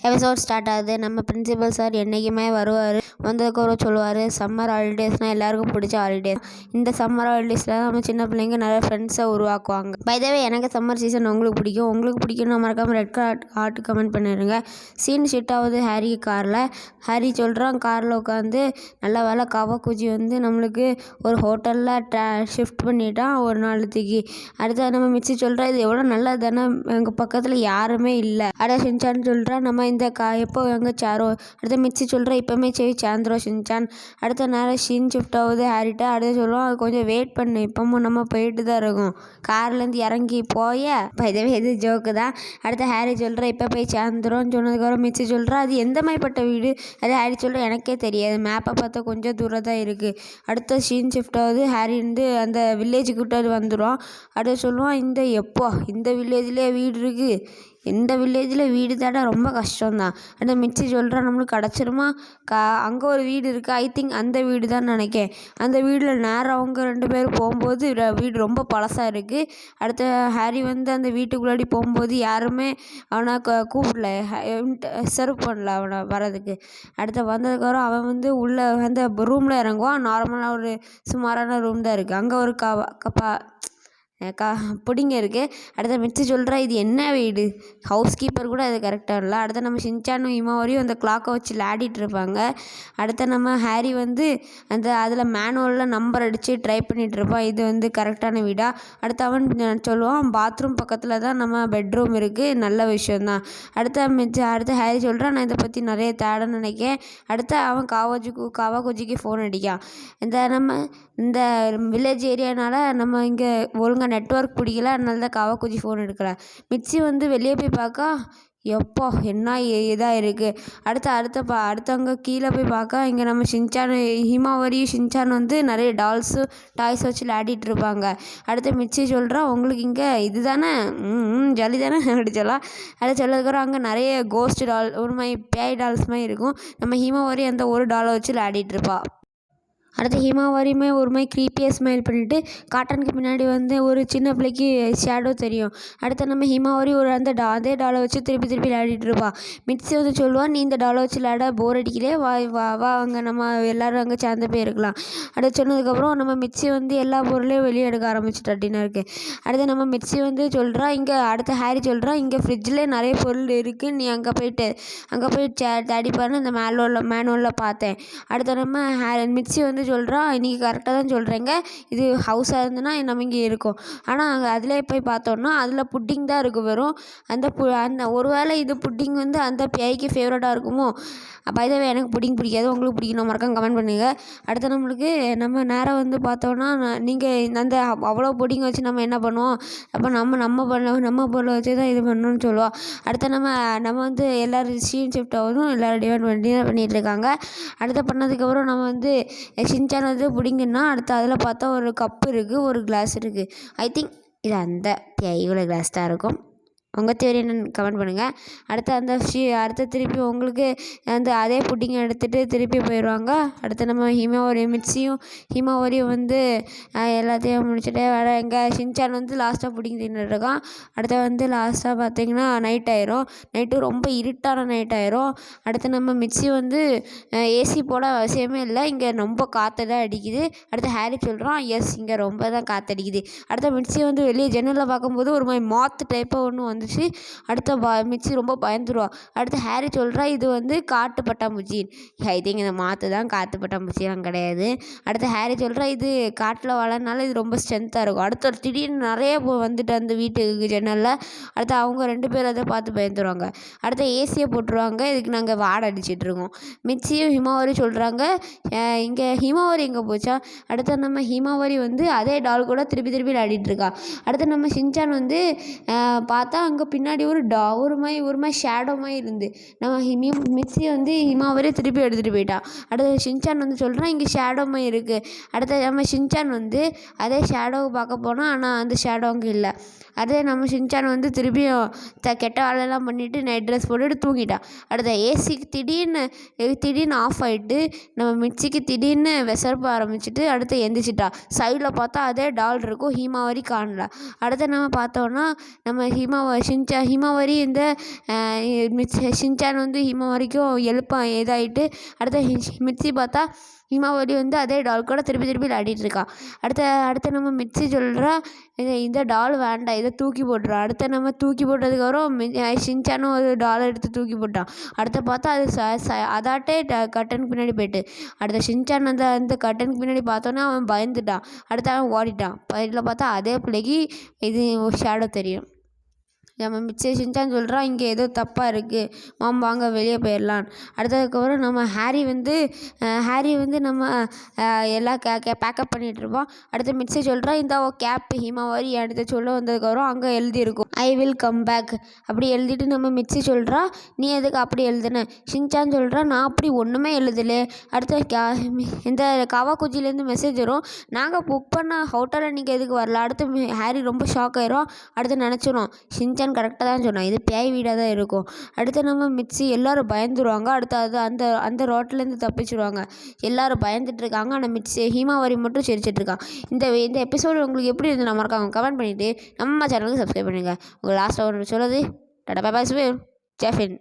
Episode start ஆகுது. நம்ம principal sir என்றைக்குமே வருவார். வந்ததுக்கப்புறம் சொல்லுவார், சம்மர் ஹாலிடேஸ்னால் எல்லாருக்கும் பிடிச்ச ஹாலிடேஸ். இந்த சம்மர் ஹாலிடேஸில் நம்ம சின்ன பிள்ளைங்க நிறைய ஃப்ரெண்ட்ஸை உருவாக்குவாங்க. பை த வே, எனக்கு சம்மர் சீசன் உங்களுக்கு பிடிக்கும். உங்களுக்கு பிடிக்கும்னு மறக்காமல் ரெட் ஹார்ட் கமெண்ட் பண்ணிடுங்க. சீன் ஷிட் ஆகுது ஹாரி காரில். ஹாரி சொல்கிறான், காரில் உட்காந்து நல்ல வேலை காவாக்குச்சி வந்து நம்மளுக்கு ஒரு ஹோட்டலில் ஷிஃப்ட் பண்ணிட்டான் ஒரு நாளத்துக்கு. அடுத்த நம்ம மிச்சி சொல்கிறா, இது எவ்வளோ நல்லது தானே, எங்கள் பக்கத்தில் யாருமே இல்லை. அட சின்சான்னு சொல்கிறா, நம்ம இந்த எப்போ எங்கே சேரோ. அடுத்த மிச்சி சொல்கிறா, இப்போமே சேர்ந்துரும் சின்சான். அடுத்த நேரம் சீன் ஷிஃப்ட் ஆகுது ஹாரிட்ட. அடுத்து சொல்லுவோம், கொஞ்சம் வெயிட் பண்ணு, இப்போவும் நம்ம போயிட்டு தான் இருக்கோம். கார்லேருந்து இறங்கி பைதவே இது ஜோக்கு தான். அடுத்த ஹாரி சொல்கிறா, இப்போ போய் சேர்ந்துரும் சொன்னதுக்கப்புறம் மிச்சி சொல்கிறா, அது எந்த மாதிரிப்பட்ட வீடு. அது ஹாரி சொல்கிறா, எனக்கே தெரியாது, மேப்பை பார்த்தா கொஞ்சம் தூரம் தான் இருக்குது. அடுத்த சீன் ஷிஃப்ட் ஆகுது ஹாரி வந்து அந்த வில்லேஜுக்கிட்ட வந்துடும். அடுத்து சொல்லுவான், இந்த வில்லேஜ்லேயே வீடு இருக்குது, இந்த வில்லேஜில் வீடு தேட ரொம்ப கஷ்டம்தான். அந்த மிச்சி சொல்கிறா, நம்மளுக்கு கிடச்சிருமா. அங்கே ஒரு வீடு இருக்குது, ஐ திங்க் அந்த வீடு தான் நினைக்கேன். அந்த வீட்டில் நேரம் அவங்க 2 பேரும் போகும்போது வீடு ரொம்ப பழசாக இருக்குது. அடுத்த ஹாரி வந்து அந்த வீட்டுக்குள்ளாடி போகும்போது யாருமே அவனை கூப்பிடல, சர்வ் பண்ணல அவனை வரதுக்கு. அடுத்த வந்ததுக்கப்புறம் அவன் வந்து உள்ளே அந்த ரூமில் இறங்குவான். நார்மலாக ஒரு சுமாரான ரூம் தான் இருக்குது. அங்கே ஒரு புடிங்க இருக்குது. அடுத்த மிச்சி சொல்கிறா, இது என்ன வீடு, ஹவுஸ் கீப்பர் கூட அது கரெக்டாக இல்லை. அடுத்த நம்ம ஷின்சானும் இமாவரியும் அந்த கிளாக்கை வச்சு விளையாடிட்டு இருப்பாங்க. அடுத்த நம்ம ஹாரி வந்து அதில் மேனுவலில் நம்பர் அடித்து ட்ரை பண்ணிகிட்டு இருப்பான், இது வந்து கரெக்டான வீடா. அடுத்து அவன் சொல்லுவான், பாத்ரூம் பக்கத்தில் தான் நம்ம பெட்ரூம் இருக்குது, நல்ல விஷயந்தான். அடுத்த ஹாரி சொல்கிறான், நான் இதை பற்றி நிறைய தேட நினைக்கேன். அடுத்து அவன் காவாக்குச்சிக்கு ஃபோன் அடிக்கான். இந்த வில்லேஜ் ஏரியானால நம்ம இங்கே ஒழுங்காக நெட்ஒர்க் பிடிக்கல, அதனால தான் காவாக்குச்சி ஃபோன் எடுக்கலை. மிச்சி வந்து வெளியே போய் பார்க்க, என்ன இதாக இருக்குது. அடுத்து அங்கே கீழே போய் பார்க்க, இங்கே நம்ம ஷின்சான் வந்து நிறைய டாய்ஸ் வச்சு விளையாடிட்டு இருப்பாங்க. அடுத்து மிச்சி சொல்கிறா, உங்களுக்கு இங்கே இது தானே, ஜாலி தானே அப்படி சொல்லலாம். அதை சொல்லதுக்கப்புறம் அங்கே நிறைய கோஸ்ட் டால், ஒரு மாதிரி பேய் டால்ஸ் மாதிரி இருக்கும். நம்ம ஹிமாவரி அந்த ஒரு டாலை வச்சு விளையாடிட்டு இருப்பா. அடுத்து ஹிமாவரியுமே ஒரு மாதிரி க்ரீப்பியாக ஸ்மைல் பண்ணிவிட்டு, காட்டனுக்கு பின்னாடி வந்து ஒரு சின்ன பிள்ளைக்கு ஷேடோ தெரியும். அடுத்து நம்ம ஹிமாவரி அதே டாலை வச்சு திருப்பி விளையாடிட்டு இருப்பா. மிச்சி வந்து சொல்லுவாள், நீ இந்த டாலை வச்சு விளையாட போர் அடிக்கலே, வா அங்கே நம்ம எல்லோரும் அங்கே சேர்ந்து போயிருக்கலாம். அடுத்து சொன்னதுக்கப்புறம் நம்ம மிச்சி வந்து எல்லா பொருளையும் வெளியே எடுக்க ஆரம்பிச்சிட்டா டின்னருக்கு. அடுத்து நம்ம மிச்சி வந்து சொல்கிறா, அடுத்து ஹாரி சொல்கிறா, இங்கே ஃப்ரிட்ஜில் நிறைய பொருள் இருக்குது, நீ அங்கே போய் தேடி பாருன்னு அந்த மேனுவலில் பார்த்தேன். அடுத்து நம்ம மிச்சி வந்து சொல்கிறா, இன்றைக்கி கரெக்டாக தான் சொல்கிறேங்க, இது ஹவுஸாக இருந்துன்னா நம்ம இங்கே இருக்கோம். ஆனால் அங்கே அதில் போய் பார்த்தோன்னா அதில் புட்டிங் தான் இருக்குது வெறும். அந்த ஒரு வேளை இது புட்டிங் வந்து அந்த பேய்க்கு ஃபேவரட்டாக இருக்குமோ. பை த வே, எனக்கு புட்டிங் பிடிக்காது, உங்களுக்கு பிடிக்கணும், மறக்காம கமெண்ட் பண்ணுங்கள். அடுத்து நம்மளுக்கு நம்ம நேரம் வந்து பார்த்தோன்னா, நீங்கள் அவ்வளோ புட்டிங் வச்சு நம்ம என்ன பண்ணுவோம், அப்போ நம்ம பொருளை வச்சு தான் இது பண்ணணும்னு சொல்லுவோம். அடுத்து நம்ம வந்து எல்லோரும் சீன் ஷிஃப்ட் ஆகுதும் எல்லோரும் டிவைட் பண்ணிகிட்டு இருக்காங்க. அடுத்து பண்ணதுக்கப்புறம் நம்ம வந்து ஷின்சான் வந்து பிடிங்கன்னா, அடுத்து அதில் பார்த்தா ஒரு கப்பு இருக்குது, ஒரு கிளாஸ் இருக்குது. ஐ திங்க் இது அந்த பேயோட கிளாஸ் தான் இருக்கும். உங்கள் தேவை என்னன்னு கமெண்ட் பண்ணுங்கள். அடுத்து திருப்பி உங்களுக்கு அதே புட்டிங்கை எடுத்துகிட்டு திருப்பி போயிடுவாங்க. அடுத்து நம்ம ஹிமாவரியும் வந்து எல்லாத்தையும் முடிச்சுட்டே வர, எங்கள் ஷின்சான் வந்து லாஸ்ட்டாக புட்டிங் தின்னுட்டு இருக்கான். அடுத்து வந்து லாஸ்ட்டாக பார்த்தீங்கன்னா நைட்டு ரொம்ப இருட்டான நைட் ஆயிரும். அடுத்து நம்ம மிச்சி வந்து ஏசி போட அவசியமே இல்லை, இங்கே ரொம்ப காற்று தான் அடிக்குது. அடுத்து ஹாரி சொல்கிறான், எஸ் இங்கே ரொம்ப தான் காற்று அடிக்குது. அடுத்த மிச்சி வந்து வெளியே ஜன்னலில் பார்க்கும்போது ஒரு மாதிரி மாற்று டைப்பாக ஒன்று வந்துச்சு. அடுத்த மிச்சி ரொம்ப பயந்துருவா. அடுத்து ஹாரி சொல்கிறா, இது வந்து காட்டு பட்டாம்பூச்சி. ஐ திங்க் இந்த மாற்று தான், காற்று பட்டாம்பூச்சிலாம் கிடையாது. அடுத்து ஹாரி சொல்கிறா, இது காட்டில் வளர்னால இது ரொம்ப ஸ்ட்ரென்த்தாக இருக்கும். அடுத்த திடீர்னு நிறைய வந்துட்டு அந்த வீட்டுக்கு ஜன்னலில். அடுத்து அவங்க 2 பேரும் அதை பார்த்து பயந்துருவாங்க. அடுத்த ஏசியை போட்டுருவாங்க, இதுக்கு நாங்கள் வாடை அடிச்சிட்ருக்கோம். மிச்சியும் ஹிமாவரி சொல்கிறாங்க, இங்கே ஹிமாவரி எங்கே போச்சா. அடுத்து நம்ம ஹிமாவரி வந்து அதே டால் கூட திருப்பி விளையாடிட்டு இருக்கா. அடுத்து நம்ம ஷின்சான் வந்து பார்த்தா அங்கே பின்னாடி ஒரு மாதிரி ஷேடோ மாதிரி இருந்து நம்ம மிக்ஸி வந்து ஹிமாவரே திருப்பி எடுத்துகிட்டு போயிட்டான். அடுத்து ஷின்சான் வந்து சொல்கிறான், இங்கே ஷேடோ மாதிரி இருக்குது. அடுத்து நம்ம ஷின்சான் வந்து அதே ஷேடோவை பார்க்க போனால், ஆனால் அந்த ஷேடோ அங்கே இல்லை. அதே நம்ம ஷின்சான் வந்து திருப்பியும் கெட்ட வேலையெல்லாம் பண்ணிவிட்டு நைட் ட்ரெஸ் போட்டுட்டு தூங்கிட்டான். அடுத்த ஏசிக்கு திடீர்னு ஆஃப் ஆகிட்டு நம்ம மிக்சிக்கு திடீர்னு விசர்ப்ப ஆரம்பிச்சிட்டு அடுத்து எந்திரிச்சிட்டா. சைடில் பார்த்தா அதே டால் இருக்கும், ஹீமாவரி காணல. அடுத்து நம்ம பார்த்தோன்னா நம்ம ஹிமாவரி இந்த ஷின்சான் வந்து ஹிமாவரிக்கும் எழுப்ப இதாகிட்டு அடுத்த மிர்ச்சி பார்த்தா ஹிமாவரி வந்து அதே டால் கூட திருப்பி திருப்பி விளையாடிட்டு இருக்கா. அடுத்த நம்ம மிர்ச்சி சொல்கிறா இந்த டால் வேண்டாம், இதை தூக்கி போட்டுரும். அடுத்த நம்ம தூக்கி போட்டதுக்கப்புறம் ஷின்சானும் ஒரு டாலை எடுத்து தூக்கி போட்டான். அடுத்த பார்த்தா அது அதாட்டே கட்டனுக்கு பின்னாடி போயிட்டு அடுத்த ஷின்சான் அந்த கட்டனுக்கு பின்னாடி பார்த்தோன்னே அவன் பயந்துட்டான். அடுத்து அவன் ஓடிட்டான். இதில் பார்த்தா அதே பிள்ளைக்கு இது ஷேடோ தெரியும். நம்ம ஷின்சான் சொல்கிறான் இங்கே ஏதோ தப்பாக இருக்குது, வாங்க வெளியே போயிடலாம். அடுத்ததுக்கப்புறம் நம்ம ஹாரி வந்து நம்ம எல்லாம் பேக்கப் பண்ணிகிட்ருப்போம். அடுத்து மிட்சி சொல்கிறா இந்த கேப் ஹிமாவரி அடுத்து சொல்ல வந்ததுக்கப்புறம் அங்கே எழுதியிருக்கும் ஐ வில் கம் பேக் அப்படி எழுதிட்டு நம்ம மிட்சி சொல்கிறா நீ எதுக்கு அப்படி எழுதுன. ஷின்சான் சொல்கிறா நான் அப்படி ஒன்றுமே எழுதலே. அடுத்து இந்த கவாக்குச்சிலேருந்து மெசேஜ் வரும் நாங்கள் புக் பண்ண ஹோட்டலில் நீங்கள் எதுக்கு வரல. அடுத்து ஹாரி ரொம்ப ஷாக் ஆயிரும். அடுத்து நினச்சிரும் ஷின்சான் கரெக்டாக தான் சொன்னான், இது பேய் வீடாக தான் இருக்கும். அடுத்து நம்ம மிட்சி எல்லோரும் பயந்துருவாங்க. அடுத்து அந்த அந்த ரோட்டிலேருந்து தப்பிச்சிருவாங்க. எல்லோரும் பயந்துட்டுருக்காங்க. ஆனால் ஹிமாவரி மட்டும் சிரிச்சிட்ருக்கான். இந்த எபிசோடு உங்களுக்கு எப்படி இருந்து நம்ம மறக்காம கமெண்ட் பண்ணிவிட்டு நம்ம சேனலுக்கு சப்ஸ்கிரைப் பண்ணுங்கள். உங்கள் லாஸ்ட்டாக ஒன்று சொல்லுது டாடா பாய் பாய் ஜெஃபின்.